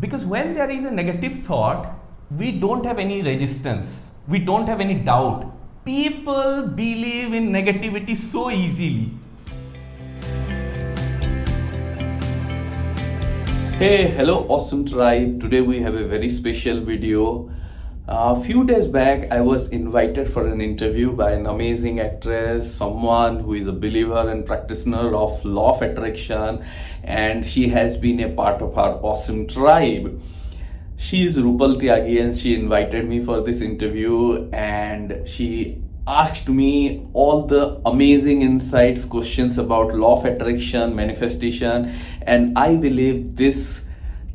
Because when there is a negative thought, we don't have any resistance, we don't have any doubt. People believe in negativity so easily. Hey, hello, awesome tribe. Today we have a very special video. A few days back, I was invited for an interview by an amazing actress, someone who is a believer and practitioner of law of attraction, and she has been a part of our awesome tribe. She is Rupal Tyagi, and she invited me for this interview, and she asked me all the amazing insights, questions about law of attraction, manifestation, and I believe this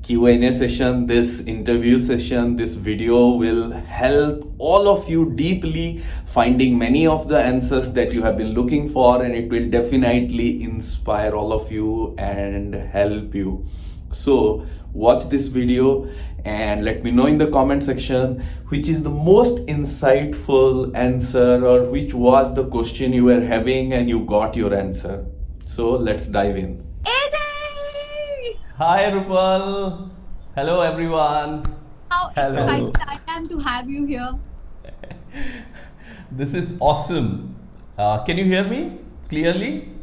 Q&A session, this interview session, this video will help all of you deeply finding many of the answers that you have been looking for, and it will definitely inspire all of you and help you. So watch this video and let me know in the comment section which is the most insightful answer, or which was the question you were having and you got your answer. So let's dive in. AJ! Hi Rupal. Hello everyone. How Hello. excited I am to have you here. This is awesome. Can you hear me clearly?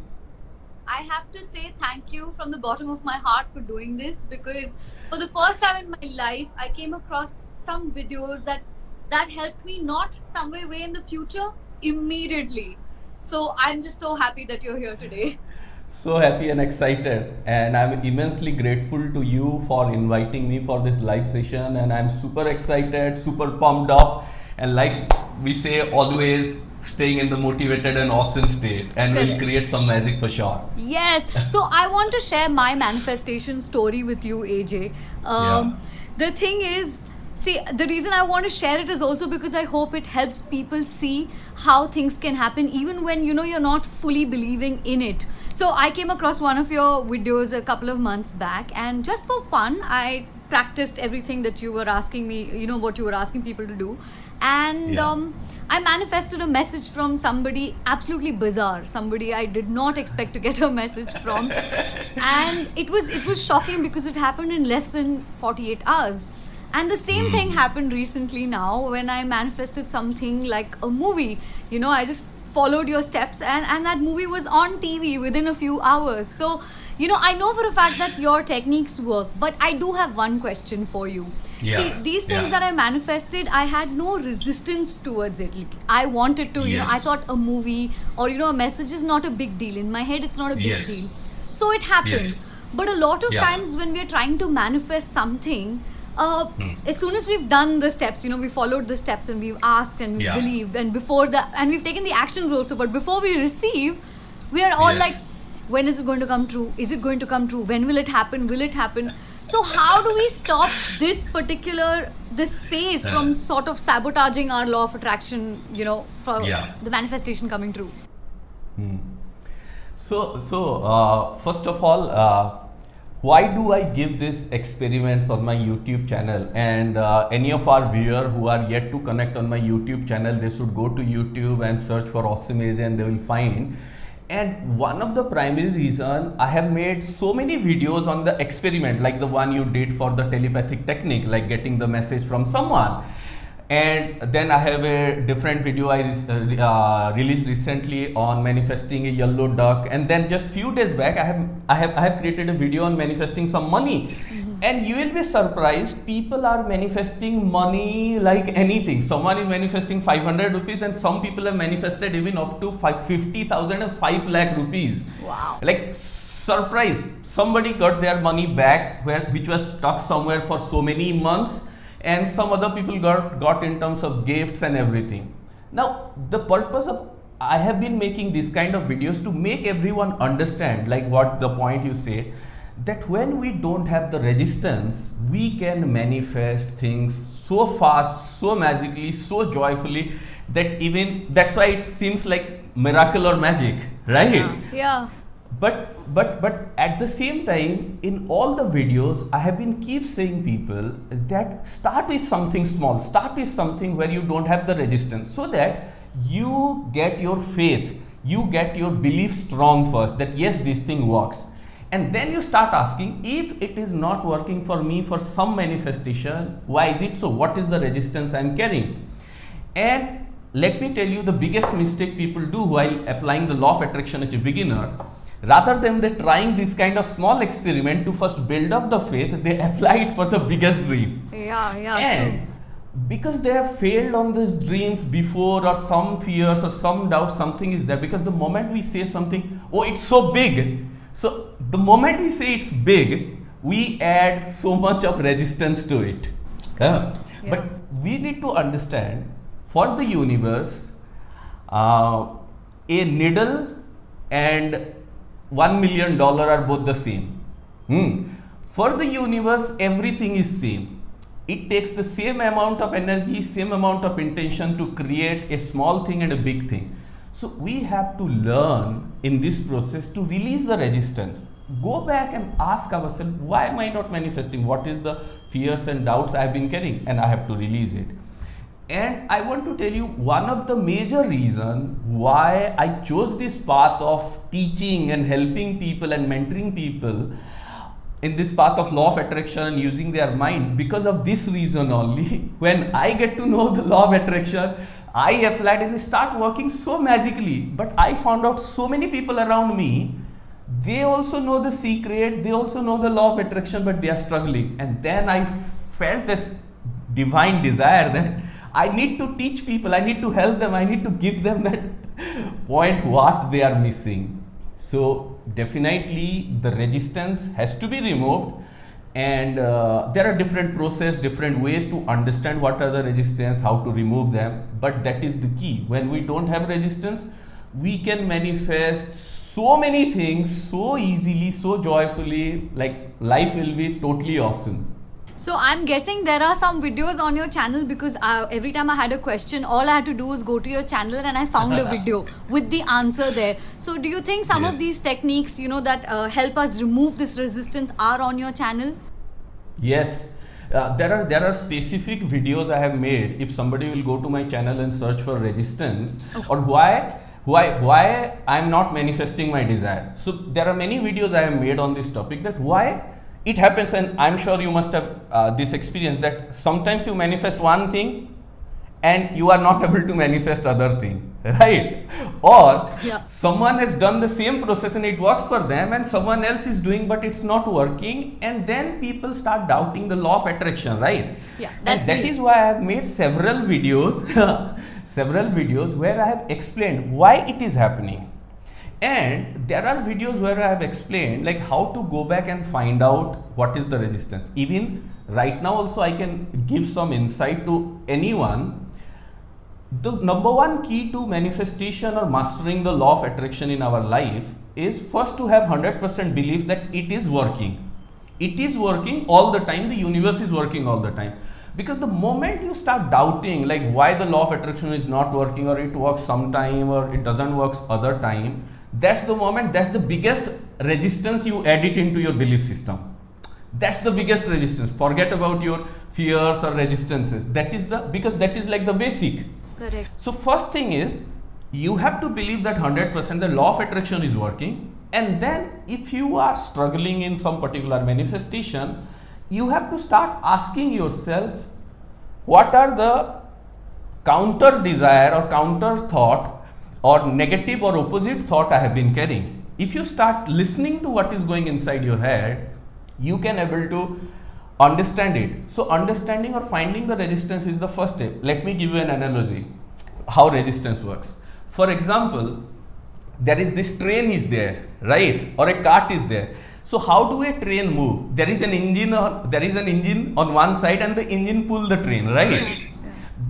I have to say thank you from the bottom of my heart for doing this, because for the first time in my life I came across some videos that helped me, not somewhere way in the future, immediately. So I'm just so happy that you're here today. So happy and excited, and I'm immensely grateful to you for inviting me for this live session, and I'm super excited, super pumped up, and like we say always, staying in the motivated and awesome state, and we'll Correct. create some magic for sure. Yes. So I want to share my manifestation story with you, AJ. The thing is, see, the reason I want to share it is also because I hope it helps people see how things can happen even when you're not fully believing in it. So I came across one of your videos a couple of months back, and just for fun, I practiced everything that you were asking me, what you were asking people to do. And Yeah. I manifested a message from somebody absolutely bizarre, somebody I did not expect to get a message from. And it was shocking because it happened in less than 48 hours. And the same thing happened recently now when I manifested something like a movie. I just followed your steps, and that movie was on TV within a few hours. So, I know for a fact that your techniques work, but I do have one question for you. Yeah. See, these things Yeah. that I manifested, I had no resistance towards it. Like, I wanted to, Yes. I thought a movie or, a message is not a big deal. In my head, it's not a big Yes. deal. So it happened. Yes. But a lot of Yeah. times when we're trying to manifest something, as soon as we've done the steps, we followed the steps and we've asked and we've Yeah. believed, and we've taken the actions also, but before we receive, we are all Yes. like, when is it going to come true? Is it going to come true? When will it happen? Will it happen? So how do we stop this phase from sort of sabotaging our law of attraction, for Yeah. the manifestation coming true? So first of all, why do I give this experiments on my YouTube channel? And any of our viewer who are yet to connect on my YouTube channel, they should go to YouTube and search for Awesome AJ, and they will find. And one of the primary reason I have made so many videos on the experiment, like the one you did for the telepathic technique, like getting the message from someone. And then I have a different video I released recently on manifesting a yellow duck. And then just few days back, I have created a video on manifesting some money. And you will be surprised, people are manifesting money like anything. Someone is manifesting 500 rupees, and some people have manifested even up to 50,000 and 5 lakh rupees. Wow. Like, surprise, somebody got their money back which was stuck somewhere for so many months, and some other people got in terms of gifts and everything. Now, the purpose of I have been making these kind of videos to make everyone understand, like what the point you said, that when we don't have the resistance, we can manifest things so fast, so magically, so joyfully, that's why it seems like miracle or magic, right? Yeah. But at the same time, in all the videos, I have been keep saying people that start with something small, start with something where you don't have the resistance, so that you get your faith, you get your belief strong first, that yes, this thing works. And then you start asking, if it is not working for me for some manifestation, why is it so? What is the resistance I am carrying? And let me tell you the biggest mistake people do while applying the law of attraction as a beginner. Rather than they trying this kind of small experiment to first build up the faith, they apply it for the biggest dream. Yeah, And true. because they have failed on these dreams before, or some fears or some doubt, something is there. Because the moment we say something, oh, it's so big. So the moment we say it's big, we add so much of resistance to it. Yeah. But we need to understand, for the universe, a needle and $1 million are both the same. For the universe, everything is same. It takes the same amount of energy, same amount of intention to create a small thing and a big thing. So we have to learn in this process to release the resistance. Go back and ask ourselves, why am I not manifesting? What is the fears and doubts I have been carrying? And I have to release it. And I want to tell you one of the major reasons why I chose this path of teaching and helping people and mentoring people in this path of law of attraction, using their mind, because of this reason only. When I get to know the law of attraction, I applied and it start working so magically. But I found out so many people around me, they also know the secret, they also know the law of attraction, but they are struggling. And then I felt this divine desire that I need to teach people, I need to help them, I need to give them that point what they are missing. So definitely the resistance has to be removed, and there are different process, different ways to understand what are the resistance, how to remove them. But that is the key. When we don't have resistance, we can manifest so many things so easily, so joyfully, like life will be totally awesome. So I'm guessing there are some videos on your channel, because every time I had a question, all I had to do was go to your channel and I found a video with the answer there. So do you think some of Yes. these techniques, that help us remove this resistance are on your channel? Yes, there are specific videos I have made. If somebody will go to my channel and search for resistance, or why I'm not manifesting my desire. So there are many videos I have made on this topic, that why it happens. And I'm sure you must have this experience, that sometimes you manifest one thing and you are not able to manifest other thing, right? Or Yeah. someone has done the same process and it works for them, and someone else is doing but it's not working, and then people start doubting the law of attraction, right? Yeah, And that's that me. is why I have made several videos where I have explained why it is happening. And there are videos where I have explained like how to go back and find out what is the resistance. Even right now also I can give some insight to anyone. The number one key to manifestation or mastering the law of attraction in our life is first to have 100% belief that it is working. It is working all the time. The universe is working all the time. Because the moment you start doubting like why the law of attraction is not working, or it works sometime or it doesn't work other time, that's the moment, that's the biggest resistance you add it into your belief system. That's the biggest resistance. Forget about your fears or resistances. Because that is like the basic. Correct. So first thing is, you have to believe that 100% the law of attraction is working. And then if you are struggling in some particular manifestation, you have to start asking yourself, what are the counter desire or counter thought or negative or opposite thought I have been carrying. If you start listening to what is going inside your head, you can able to understand it. So understanding or finding the resistance is the first step. Let me give you an analogy how resistance works. For example, there is this train is there, right? Or a cart is there. So how do a train move? There is an engine on one side and the engine pull the train, right?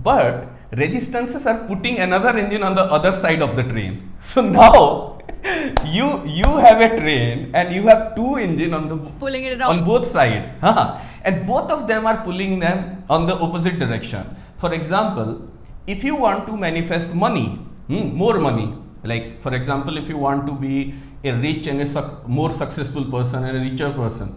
But resistances are putting another engine on the other side of the train. So now you have a train and you have two engines Pulling it around. on both sides, and both of them are pulling them on the opposite direction. For example, if you want to manifest money, more money, like for example, if you want to be a rich and a more successful person and a richer person,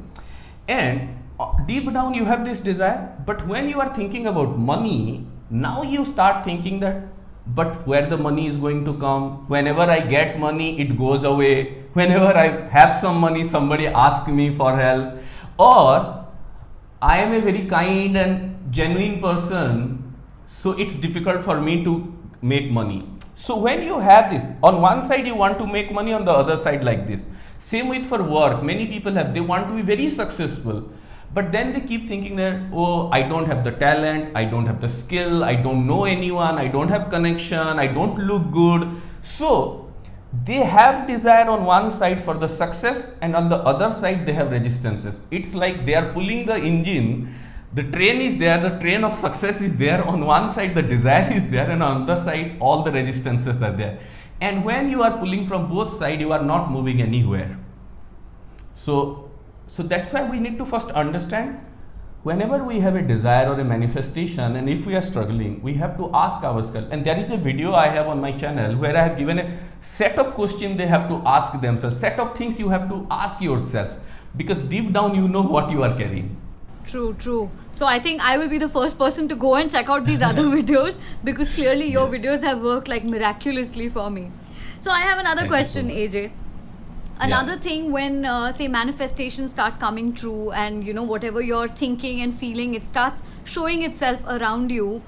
and deep down you have this desire, but when you are thinking about money, now you start thinking that, but where the money is going to come? Whenever I get money, it goes away. whenever I have some money, somebody asks me for help, or I am a very kind and genuine person, so it's difficult for me to make money. So when you have this, on one side you want to make money, on the other side like this. Same with for work, many people have, they want to be very successful, but then they keep thinking that, oh, I don't have the talent, I don't have the skill, I don't know anyone, I don't have connection, I don't look good. So they have desire on one side for the success, and on the other side they have resistances. It's like they are pulling the engine, the train is there, the train of success is there, on one side the desire is there, and on the other side all the resistances are there. And when you are pulling from both sides, you are not moving anywhere. So that's why we need to first understand, whenever we have a desire or a manifestation, and if we are struggling, we have to ask ourselves. And there is a video I have on my channel where I have given a set of questions they have to ask themselves, set of things you have to ask yourself, because deep down you know what you are carrying. True. So I think I will be the first person to go and check out these other videos, because clearly your videos have worked like miraculously for me. So I have another Thank you question, so much. AJ. Another thing, when say manifestations start coming true, and you know whatever you're thinking and feeling, it starts showing itself around you.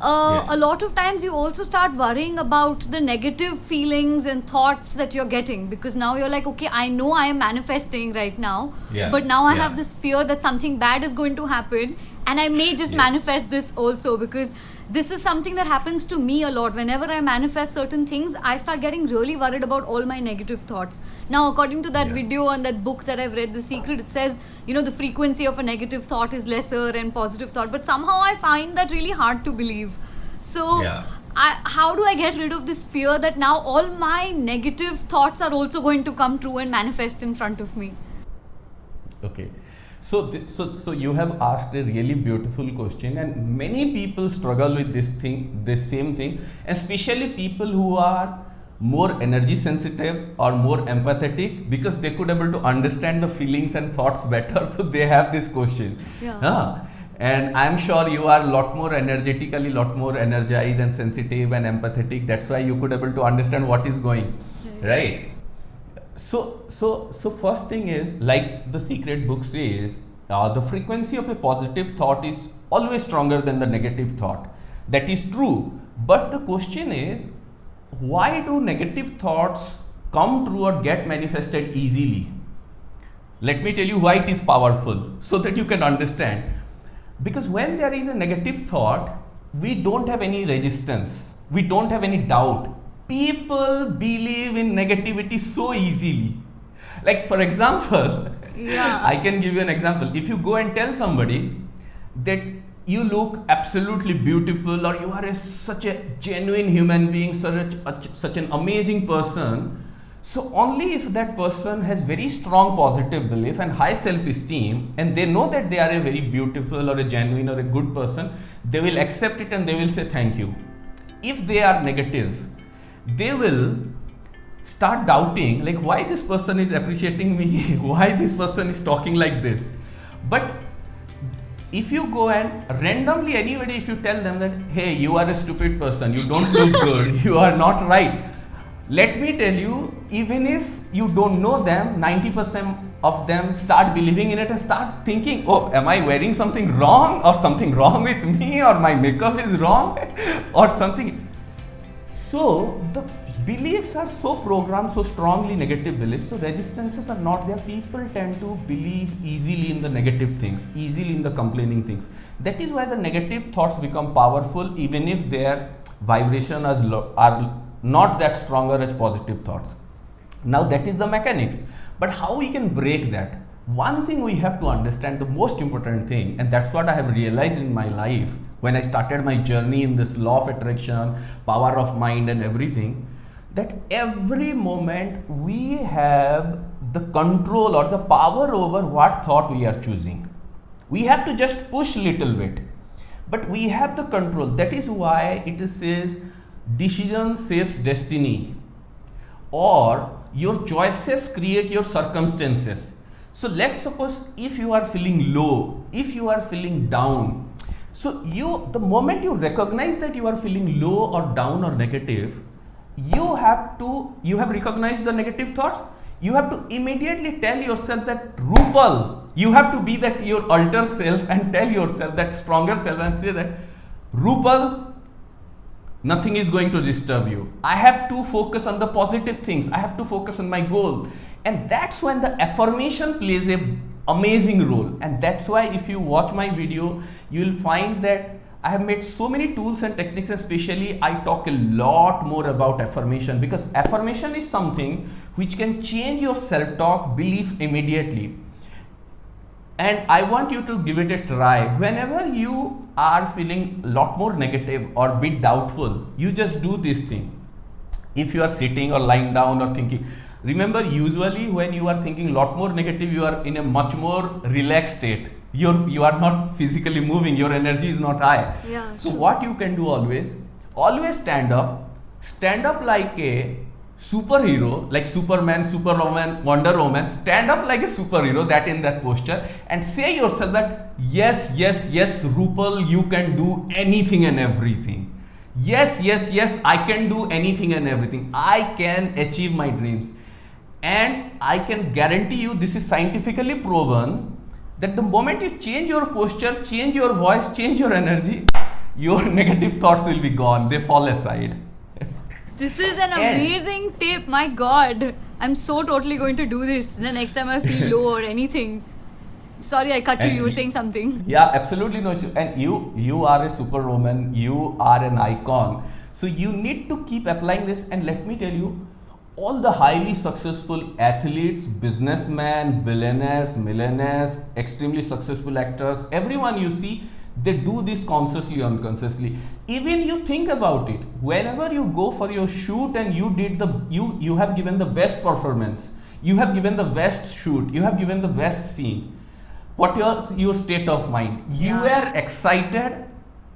Yes. A lot of times you also start worrying about the negative feelings and thoughts that you're getting, because now you're like, okay, I know I am manifesting right now, Yeah. but now I Yeah. have this fear that something bad is going to happen, and I may just Yes. manifest this also, because this is something that happens to me a lot. Whenever I manifest certain things, I start getting really worried about all my negative thoughts. Now, according to that Yeah. video and that book that I've read, The Secret, it says, you know, the frequency of a negative thought is lesser and positive thought. But somehow I find that really hard to believe. So, Yeah. how do I get rid of this fear that now all my negative thoughts are also going to come true and manifest in front of me? Okay. So you have asked a really beautiful question, and many people struggle with this same thing, especially people who are more energy sensitive or more empathetic, because they could able to understand the feelings and thoughts better. So they have this question. Yeah. And I'm sure you are a lot more energetically, lot more energized and sensitive and empathetic. That's why you could able to understand what is going, right? So first thing is, like the Secret book says, the frequency of a positive thought is always stronger than the negative thought. That is true. But the question is, why do negative thoughts come true or get manifested easily? Let me tell you why it is powerful, so that you can understand. Because when there is a negative thought, we don't have any resistance, we don't have any doubt. People believe in negativity so easily. Like, for example, Yeah. I can give you an example. If you go and tell somebody that you look absolutely beautiful, or you are such a genuine human being, such an amazing person, so only if that person has very strong positive belief and high self-esteem, and they know that they are a very beautiful or a genuine or a good person, they will accept it and they will say thank you. If they are negative, they will start doubting, like, why this person is appreciating me, why this person is talking like this. But if you go and randomly anybody, if you tell them that, hey, you are a stupid person, you don't look good, you are not right, let me tell you, even if you don't know them, 90% of them start believing in it and start thinking, oh, am I wearing something wrong, or something wrong with me, or my makeup is wrong, or something. So the beliefs are so programmed, so strongly negative beliefs, so resistances are not there. People tend to believe easily in the negative things, easily in the complaining things. That is why the negative thoughts become powerful, even if their vibration are not that stronger as positive thoughts. Now that is the mechanics. But how we can break that? One thing we have to understand, the most important thing, and that's what I have realized in my life when I started my journey in this law of attraction, power of mind and everything, that every moment we have the control or the power over what thought we are choosing. We have to just push little bit, but we have the control. That is why it says decision shapes destiny, or your choices create your circumstances. So let's suppose if you are feeling low, if you are feeling down, so the moment you recognize that you are feeling low or down or negative, you have recognized the negative thoughts, you have to immediately tell yourself that Rupal, you have to be that your alter self and tell yourself that stronger self and say that Rupal, nothing is going to disturb you. I have to focus on the positive things. I have to focus on my goal. And that's when the affirmation plays a amazing role. And that's why if you watch my video, you will find that I have made so many tools and techniques, especially I talk a lot more about affirmation, because affirmation is something which can change your self-talk belief immediately. And I want you to give it a try. Whenever you are feeling a lot more negative or bit doubtful, you just do this thing. If you are sitting or lying down or thinking, remember, usually when you are thinking a lot more negative, you are in a much more relaxed state. You are not physically moving, your energy is not high. Yeah, so sure. what you can do always stand up like a superhero, like Superman, Superwoman, Wonder Woman. Stand up like a superhero, that in that posture, and say yourself that yes, Rupal, you can do anything and everything. Yes, I can do anything and everything. I can achieve my dreams. And I can guarantee you, this is scientifically proven, that the moment you change your posture, change your voice, change your energy, your negative thoughts will be gone. They fall aside. This is an amazing tip. My God, I'm so totally going to do this the next time I feel low or anything. Sorry, I cut you. You were saying something. Yeah, absolutely no issue. And you are a superwoman. You are an icon. So you need to keep applying this. And let me tell you, all the highly successful athletes, businessmen, billionaires, millionaires, extremely successful actors, everyone you see, they do this consciously, unconsciously. Even you think about it, whenever you go for your shoot and you have given the best performance, you have given the best shoot, you have given the best scene. What is your state of mind? You are excited,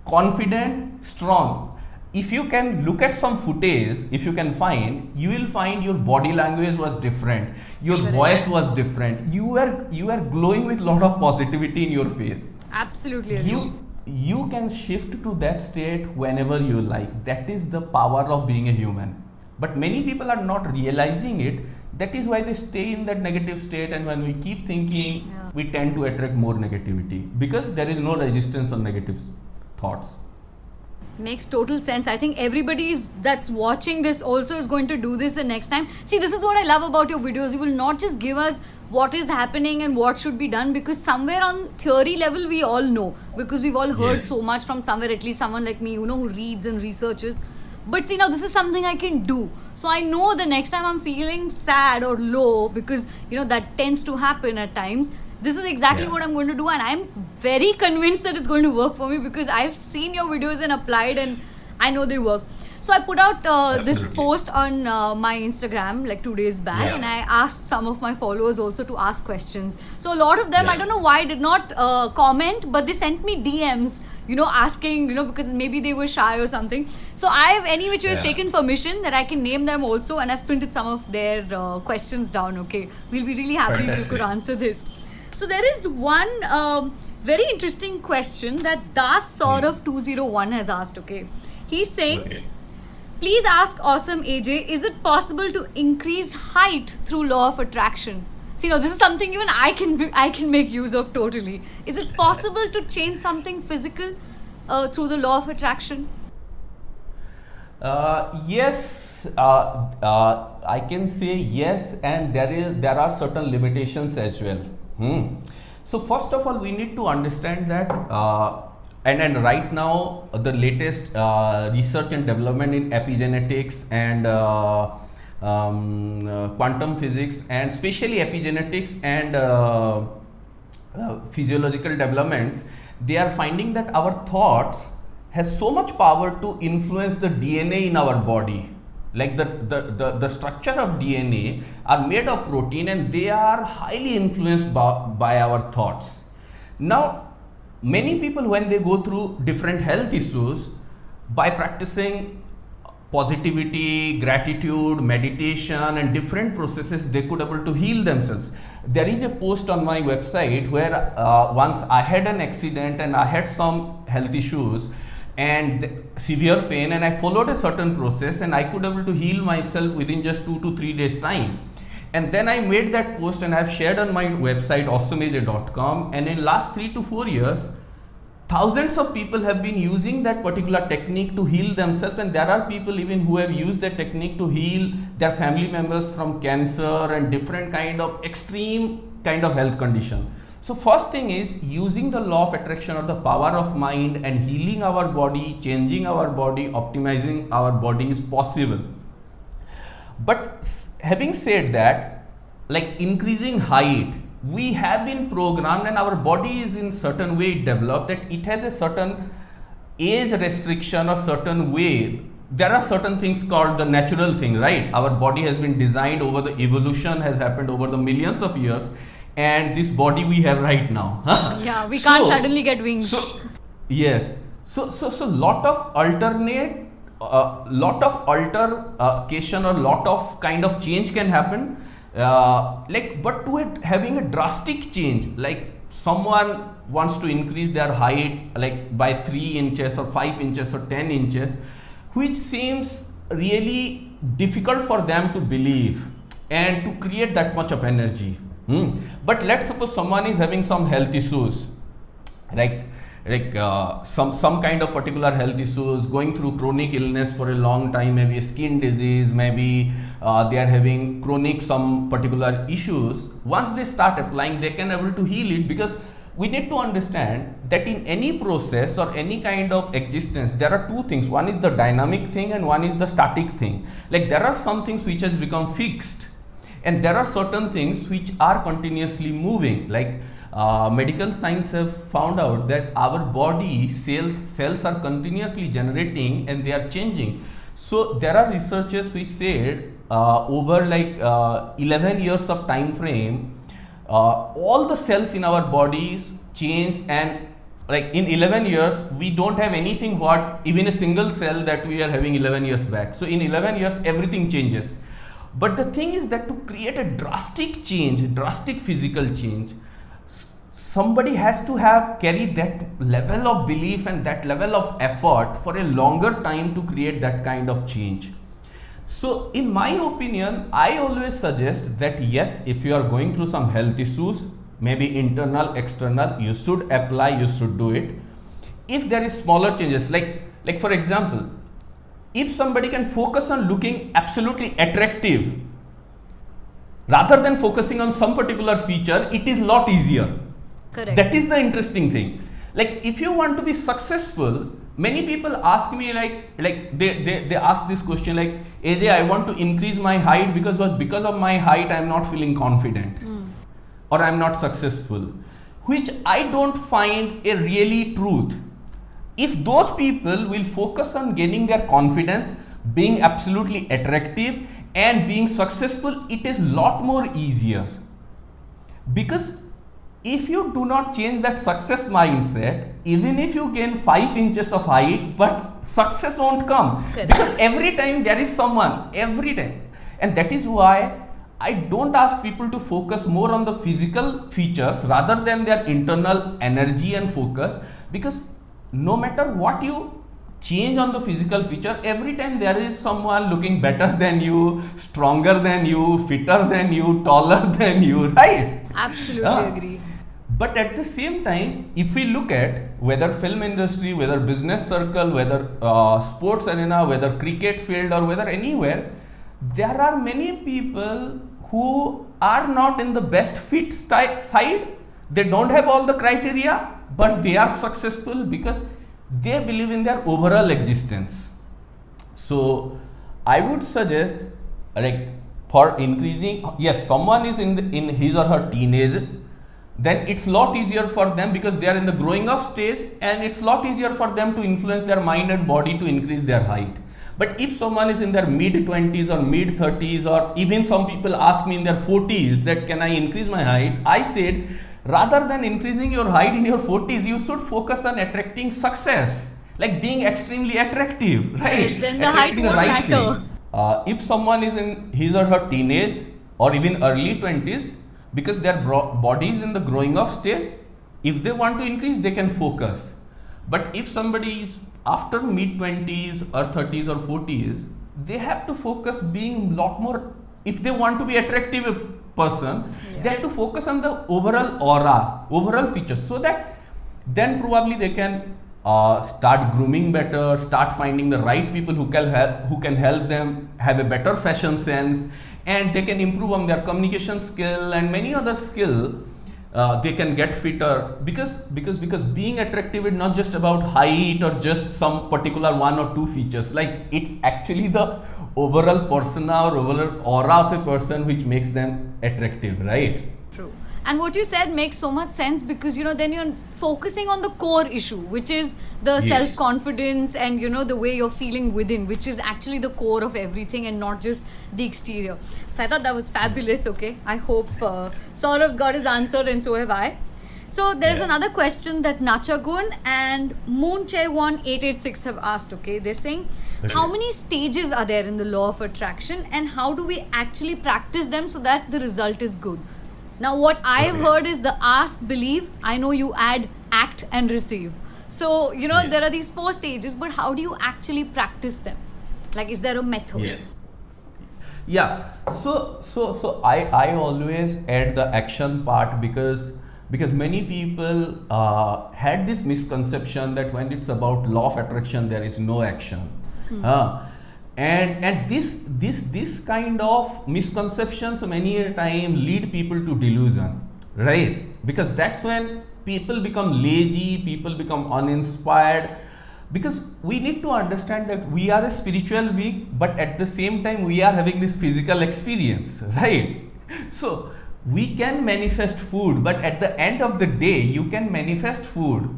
confident, strong. If you can look at some footage, if you can find, you will find your body language was different, your voice was different. You are glowing with a lot of positivity in your face. Absolutely agree. You can shift to that state whenever you like. That is the power of being a human. But many people are not realizing it. That is why they stay in that negative state, and when we keep thinking, we tend to attract more negativity, because there is no resistance on negative thoughts. Makes total sense. I think everybody that's watching this also is going to do this the next time. See, this is what I love about your videos. You will not just give us what is happening and what should be done, because somewhere on theory level we all know, because we've all heard so much from somewhere, at least someone like me, who reads and researches. But see, now this is something I can do. So I know the next time I'm feeling sad or low, because that tends to happen at times, this is exactly what I'm going to do, and I'm very convinced that it's going to work for me, because I've seen your videos and applied, and I know they work. So I put out this post on my Instagram like 2 days back, and I asked some of my followers also to ask questions. So a lot of them, I don't know why, did not comment, but they sent me DMs, asking, because maybe they were shy or something. So I have any which way taken permission that I can name them also, and I've printed some of their questions down. Okay, we'll be really happy if you could answer this. So there is one very interesting question that Das Saurav 201 has asked. Okay, he's saying, please ask Awesome AJ, is it possible to increase height through law of attraction? See, this is something even I can make use of totally. Is it possible to change something physical through the law of attraction? Yes, I can say yes, and there are certain limitations as well. So first of all, we need to understand that and right now the latest research and development in epigenetics and quantum physics, and especially epigenetics and physiological developments, they are finding that our thoughts has so much power to influence the DNA in our body. Like the structure of DNA are made of protein, and they are highly influenced by our thoughts. Now, many people, when they go through different health issues, by practicing positivity, gratitude, meditation, and different processes, they could able to heal themselves. There is a post on my website where once I had an accident and I had some health issues and severe pain, and I followed a certain process, and I could able to heal myself within just 2 to 3 days time. And then I made that post and I've shared on my website awesomeaj.com, and in last 3 to 4 years thousands of people have been using that particular technique to heal themselves, and there are people even who have used that technique to heal their family members from cancer and different kind of extreme kind of health condition. So first thing is using the law of attraction or the power of mind and healing our body, changing our body, optimizing our body is possible. But having said that, like increasing height, we have been programmed and our body is in certain way developed that it has a certain age restriction or certain way. There are certain things called the natural thing, right? Our body has been designed over the evolution has happened over the millions of years, and this body we have right now. Yeah, we can't suddenly get wings. Yes. So lot of alternate, lot of altercation or lot of kind of change can happen. But to it having a drastic change, like someone wants to increase their height like by 3 inches or 5 inches or 10 inches, which seems really difficult for them to believe and to create that much of energy. But let's suppose someone is having some health issues, like some kind of particular health issues, going through chronic illness for a long time, maybe a skin disease, maybe they are having chronic some particular issues. Once they start applying, they can able to heal it, because we need to understand that in any process or any kind of existence, there are two things. One is the dynamic thing and one is the static thing. Like there are some things which has become fixed, and there are certain things which are continuously moving. Like medical science have found out that our body cells are continuously generating and they are changing. So there are researchers which said over like 11 years of time frame, all the cells in our bodies changed, and like in 11 years we don't have anything what even a single cell that we are having 11 years back. So in 11 years everything changes. But the thing is that to create a drastic change, drastic physical change, somebody has to have carried that level of belief and that level of effort for a longer time to create that kind of change. So in my opinion, I always suggest that yes, if you are going through some health issues, maybe internal, external, you should apply, you should do it. If there is smaller changes, like for example, if somebody can focus on looking absolutely attractive rather than focusing on some particular feature, it is lot easier. Correct. That is the interesting thing. Like if you want to be successful, many people ask me like they ask this question like, AJ, I want to increase my height because of my height I am not feeling confident or I am not successful, which I don't find a really truth. If those people will focus on gaining their confidence, being absolutely attractive and being successful, it is lot more easier. Because if you do not change that success mindset, even if you gain 5 inches of height, but success won't come. Correct. Because every time there is someone, every time. And that is why I don't ask people to focus more on the physical features rather than their internal energy and focus, because no matter what you change on the physical feature, every time there is someone looking better than you, stronger than you, fitter than you, taller than you, right? Absolutely agree. But at the same time, if we look at whether film industry, whether business circle, whether sports arena, whether cricket field or whether anywhere, there are many people who are not in the best fit side. They don't have all the criteria, but they are successful because they believe in their overall existence. So I would suggest, like, for increasing, yes, someone is in his or her teenage, then it's lot easier for them because they are in the growing up stage, and it's lot easier for them to influence their mind and body to increase their height. But if someone is in their mid 20s or mid 30s, or even some people ask me in their 40s that can I increase my height, I said rather than increasing your height in your 40s, you should focus on attracting success, like being extremely attractive, right? Yes, then the height won't matter. If someone is in his or her teenage or even early 20s, because their body is in the growing up stage, if they want to increase, they can focus. But if somebody is after mid 20s or 30s or 40s, they have to focus being lot more if they want to be attractive person, Yeah. they have to focus on the overall aura, overall features, so that then probably they can start grooming better, start finding the right people who can help them have a better fashion sense, and they can improve on their communication skill and many other skill. They can get fitter, because being attractive is not just about height or just some particular one or two features. Like, it's actually the overall persona or overall aura of a person which makes them attractive, right? True. And what you said makes so much sense, because then you're focusing on the core issue, which is the Yes. self-confidence and the way you're feeling within, which is actually the core of everything and not just the exterior. So I thought that was fabulous. Okay, I hope Saurav's got his answer, and so have I. So there's Yeah. another question that Nachagun and Moonchae1886 have asked. Okay, they're saying, how many stages are there in the law of attraction, and how do we actually practice them so that the result is good? Now, what I have Okay. heard is the ask, believe. I know you add act and receive. So, Yes. there are these 4 stages, but how do you actually practice them? Like, is there a method? Yes. Yeah. So I always add the action part, because many people had this misconception that when it's about law of attraction there is no action. And this kind of misconceptions many a time lead people to delusion, right? Because that's when people become lazy, people become uninspired, because we need to understand that we are a spiritual being, but at the same time we are having this physical experience, right? So we can manifest food, but at the end of the day you can manifest food,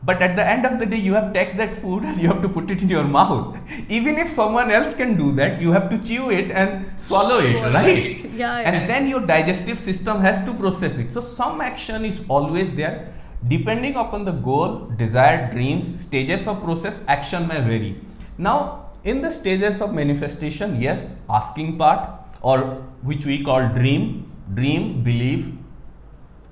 but at the end of the day you have to take that food and you have to put it in your mouth. Even if someone else can do that, you have to chew it and swallow it, Swallow right? it. Yeah. And then your digestive system has to process it. So some action is always there. Depending upon the goal, desire, dreams, stages of process, action may vary. Now, in the stages of manifestation, yes, asking part, or which we call dream, believe,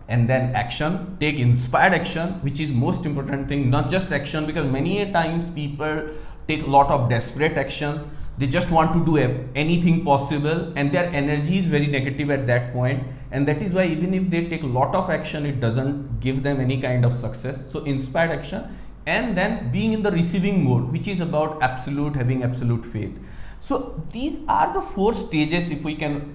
and then action. Take inspired action, which is most important thing, not just action, because many a times people take a lot of desperate action. They just want to do anything possible, and their energy is very negative at that point, and that is why even if they take a lot of action, it doesn't give them any kind of success. So inspired action, and then being in the receiving mode, which is about having absolute faith. So these are the 4 stages, if we can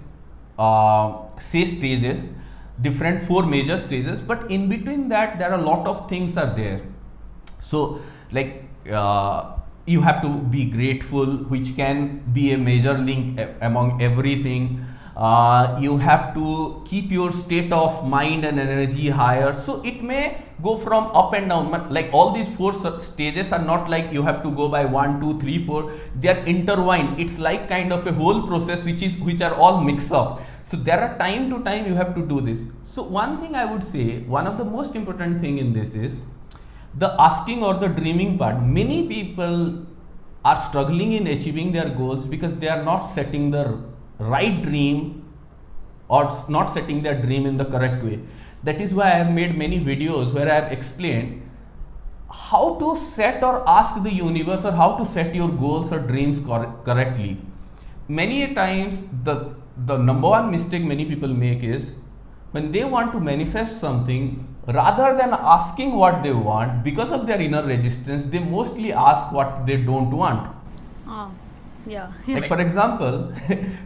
say stages, different 4 major stages, but in between that there are a lot of things are there. So like you have to be grateful, which can be a major link among everything. You have to keep your state of mind and energy higher, so it may go from up and down. Like all these 4 stages are not like you have to go by 1, 2, 3, 4. They are intertwined. It's like kind of a whole process which are all mixed up. So there are time to time you have to do this. So one thing I would say, one of the most important thing in this is the asking or the dreaming part. Many people are struggling in achieving their goals because they are not setting the right dream or not setting their dream in the correct way. That is why I have made many videos where I have explained how to set or ask the universe, or how to set your goals or dreams correctly. Many a times the number one mistake many people make is when they want to manifest something, rather than asking what they want, because of their inner resistance, they mostly ask what they don't want. Yeah. Like for example,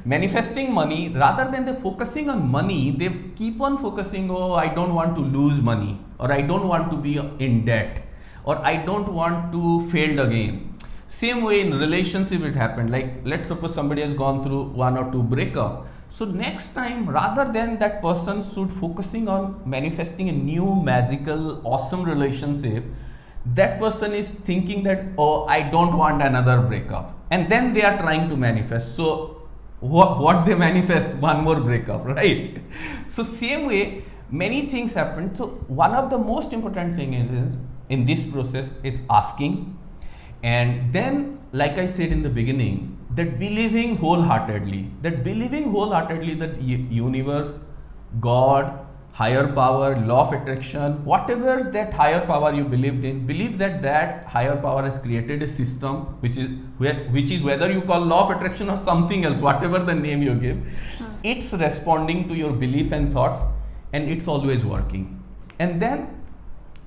manifesting money, rather than they focusing on money, they keep on focusing, oh, I don't want to lose money, or I don't want to be in debt, or I don't want to fail again. Same way in relationship it happened. Like let's suppose somebody has gone through 1 or 2 breakup. So next time, rather than that person should focusing on manifesting a new magical awesome relationship, that person is thinking that, oh, I don't want another breakup, and then they are trying to manifest. So what they manifest? One more breakup, right? So same way many things happen. So one of the most important thing is in this process is asking, and then like I said in the beginning, that believing wholeheartedly that universe, God, higher power, law of attraction, whatever that higher power you believed in, believe that that higher power has created a system which is whether you call law of attraction or something else, whatever the name you give, it's responding to your belief and thoughts, and it's always working. And then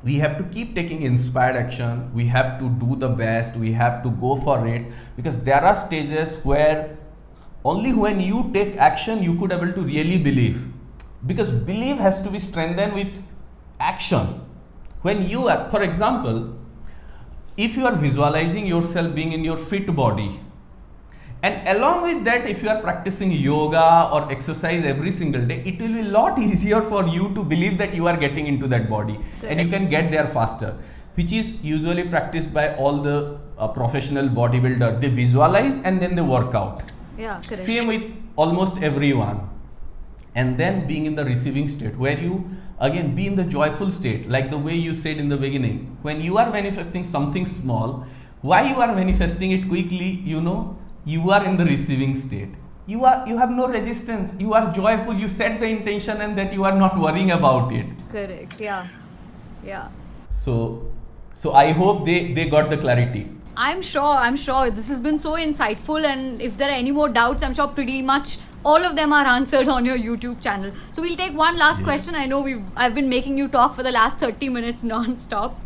we have to keep taking inspired action. We have to do the best. We have to go for it, because there are stages where only when you take action you could able to really believe, because belief has to be strengthened with action. When you are, for example, if you are visualizing yourself being in your fit body, and along with that if you are practicing yoga or exercise every single day, it will be a lot easier for you to believe that you are getting into that body. Correct. And you can get there faster, which is usually practiced by all the professional bodybuilder. They visualize and then they work out. Yeah, correct. Same with almost everyone. And then being in the receiving state, where you again be in the joyful state, like the way you said in the beginning. When you are manifesting something small, why you are manifesting it quickly? You are in the receiving state. You have no resistance. You are joyful. You set the intention, and that you are not worrying about it. Correct. Yeah. So I hope they got the clarity. I'm sure this has been so insightful, and if there are any more doubts, I'm sure pretty much all of them are answered on your YouTube channel. So we'll take one last question. I know I've been making you talk for the last 30 minutes non-stop.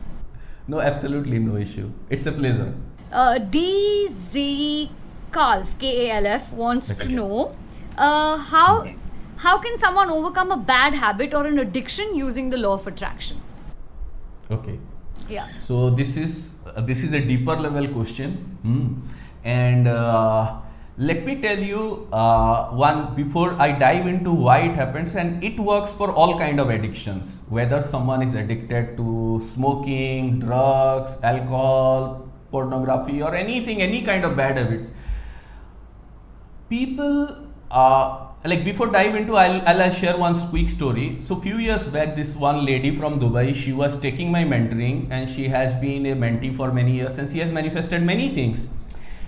No, absolutely no issue. It's a pleasure. DZ Kalf, Kalf, wants to know how can someone overcome a bad habit or an addiction using the law of attraction? Okay. Yeah. So this is a deeper level question, and let me tell you one before I dive into why it happens. And it works for all kind of addictions, whether someone is addicted to smoking, drugs, alcohol, pornography, or anything, any kind of bad habits. People like before dive into, I'll share one quick story. So few years back, this one lady from Dubai, she was taking my mentoring, and she has been a mentee for many years, and she has manifested many things.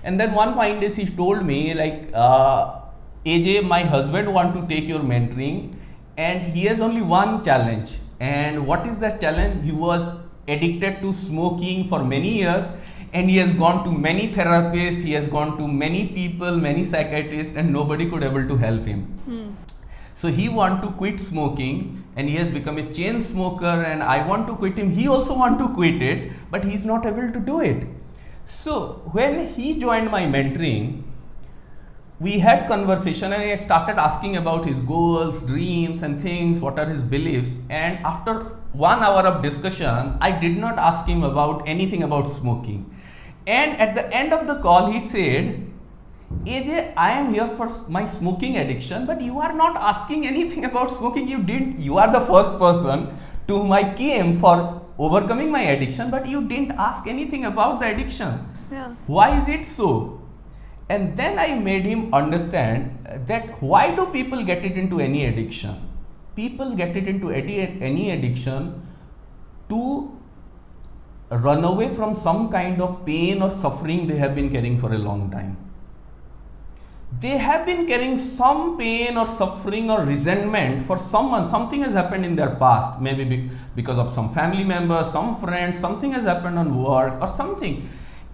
And then one fine day she told me, like, AJ, my husband want to take your mentoring, and he has only one challenge. And what is that challenge? He was addicted to smoking for many years, and he has gone to many therapists, he has gone to many people, many psychiatrists, and nobody could able to help him. So he want to quit smoking, and he has become a chain smoker, and I want to quit him. He also want to quit it, but he's not able to do it. So when he joined my mentoring, we had conversation, and I started asking about his goals, dreams and things, what are his beliefs. And after 1 hour of discussion, I did not ask him about anything about smoking. And at the end of the call, he said, AJ, I am here for my smoking addiction, but you are not asking anything about smoking. You are the first person to whom I came for overcoming my addiction, but you didn't ask anything about the addiction. Yeah. Why is it so? And then I made him understand that why do people get it into any addiction? People get it into any addiction to run away from some kind of pain or suffering they have been carrying for a long time. They have been carrying some pain or suffering or resentment for someone. Something has happened in their past, maybe because of some family member, some friend, something has happened on work or something,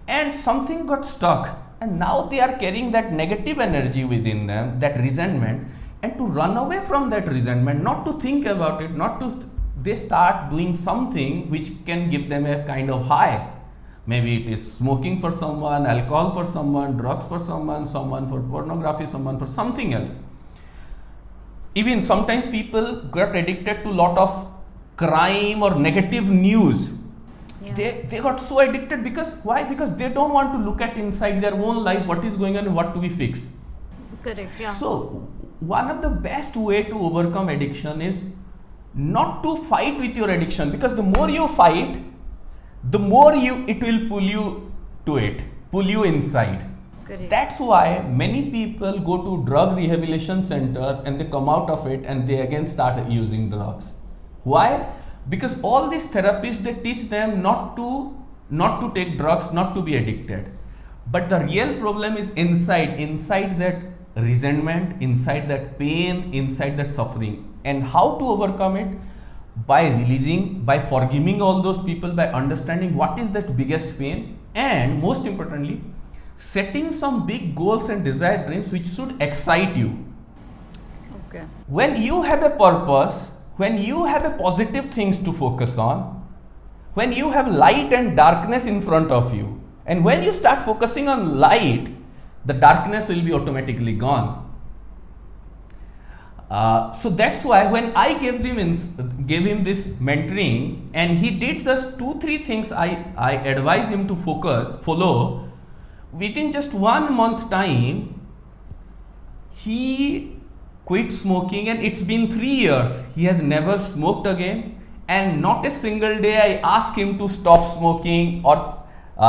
and something got stuck. And now they are carrying that negative energy within them, that resentment, and to run away from that resentment, not to think about it, they start doing something which can give them a kind of high. Maybe it is smoking for someone, alcohol for someone, drugs for someone for pornography, someone for something else. Even sometimes people get addicted to lot of crime or negative news. Yeah. They got so addicted because why? Because they don't want to look at inside their own life what is going on and what to be fixed. Correct, yeah. So one of the best way to overcome addiction is not to fight with your addiction, because the more you fight, the more it will pull you inside. Correct. That's why many people go to drug rehabilitation center and they come out of it and they again start using drugs. Why? Because all these therapists, they teach them not to take drugs, not to be addicted. But the real problem is inside that resentment, inside that pain, inside that suffering. And how to overcome it? By releasing, by forgiving all those people, by understanding what is that biggest pain, and most importantly, setting some big goals and desired dreams which should excite you. Okay. When you have a purpose, when you have a positive things to focus on, when you have light and darkness in front of you, and when you start focusing on light, the darkness will be automatically gone. So that's why when I gave him this mentoring, and he did those 2-3 things I advise him to follow, within just 1 month time, he quit smoking, and it's been 3 years. He has never smoked again, and not a single day I asked him to stop smoking or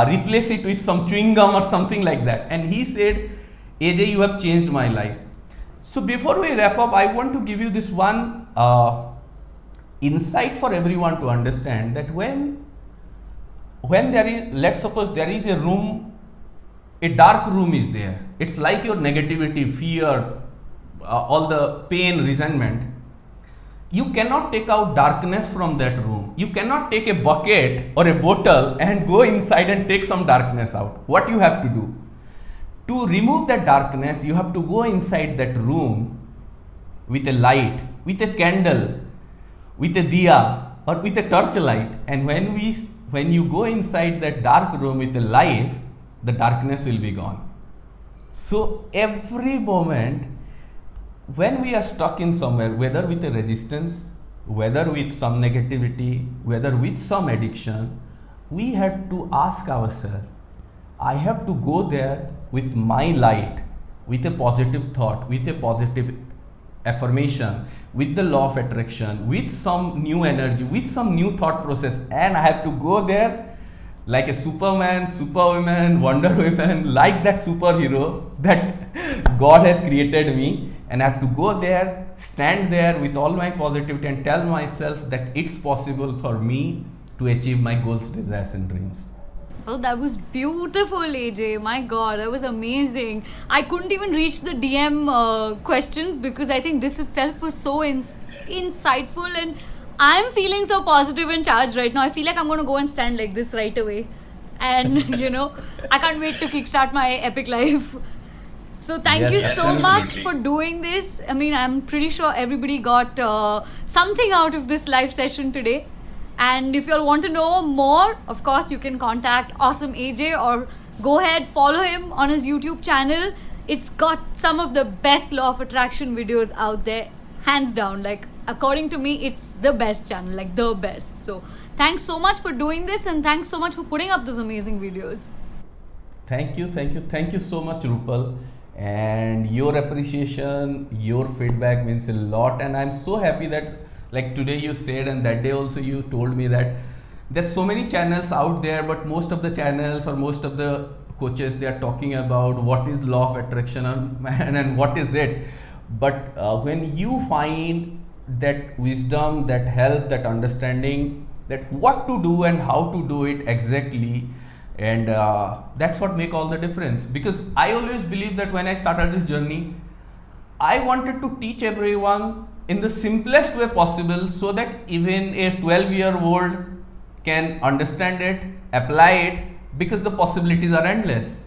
replace it with some chewing gum or something like that. And he said, AJ, you have changed my life. So before we wrap up, I want to give you this one insight for everyone to understand that when there is, let's suppose there is a room, a dark room is there. It's like your negativity, fear, all the pain, resentment. You cannot take out darkness from that room. You cannot take a bucket or a bottle and go inside and take some darkness out. What you have to do? To remove that darkness, you have to go inside that room with a light, with a candle, with a diya or with a torchlight. And when you go inside that dark room with the light, the darkness will be gone. So every moment when we are stuck in somewhere, whether with a resistance, whether with some negativity, whether with some addiction, we have to ask ourselves, I have to go there with my light, with a positive thought, with a positive affirmation, with the law of attraction, with some new energy, with some new thought process, and I have to go there like a Superman, Superwoman, Wonder Woman, like that superhero that God has created me. And I have to go there, stand there with all my positivity and tell myself that it's possible for me to achieve my goals, desires and dreams. Oh, that was beautiful, AJ. My God, that was amazing. I couldn't even reach the DM questions because I think this itself was so insightful, and I'm feeling so positive and charged right now. I feel like I'm going to go and stand like this right away. And, I can't wait to kickstart my epic life. So thank Yes, you so absolutely. much for doing this. I mean, I'm pretty sure everybody got something out of this live session today. And if you all want to know more, of course, you can contact Awesome AJ or go ahead, follow him on his YouTube channel. It's got some of the best law of attraction videos out there, hands down. Like, according to me, it's the best channel, like the best. So thanks so much for doing this, and thanks so much for putting up those amazing videos. Thank you so much, Rupal. And your appreciation, your feedback means a lot, and I'm so happy that like today you said, and that day also you told me that there's so many channels out there, but most of the channels or most of the coaches, they are talking about what is law of attraction and what is it. But when you find that wisdom, that help, that understanding, that what to do and how to do it exactly, and that's what make all the difference. Because I always believe that when I started this journey, I wanted to teach everyone in the simplest way possible, so that even a 12-year-old can understand it, apply it, because the possibilities are endless.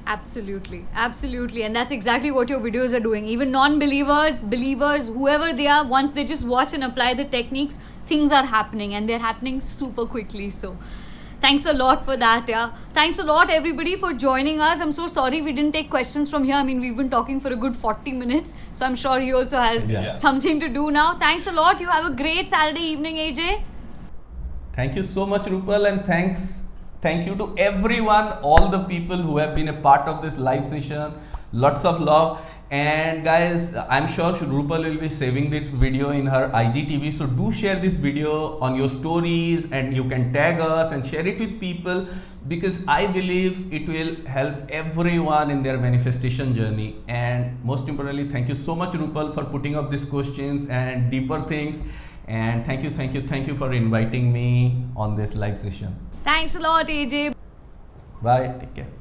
Absolutely. And that's exactly what your videos are doing. Even non-believers, believers, whoever they are, once they just watch and apply the techniques, things are happening, and they're happening super quickly. So thanks a lot for that. Yeah. Thanks a lot, everybody, for joining us. I'm so sorry we didn't take questions from here. I mean, we've been talking for a good 40 minutes. So I'm sure he also has something to do now. Thanks a lot. You have a great Saturday evening, AJ. Thank you so much, Rupal, and thank you to everyone, all the people who have been a part of this live session. Lots of love. And guys, I'm sure Rupal will be saving this video in her IGTV. So do share this video on your stories, and you can tag us and share it with people, because I believe it will help everyone in their manifestation journey. And most importantly, thank you so much, Rupal, for putting up these questions and deeper things. And thank you for inviting me on this live session. Thanks a lot, AJ. Bye. Take care.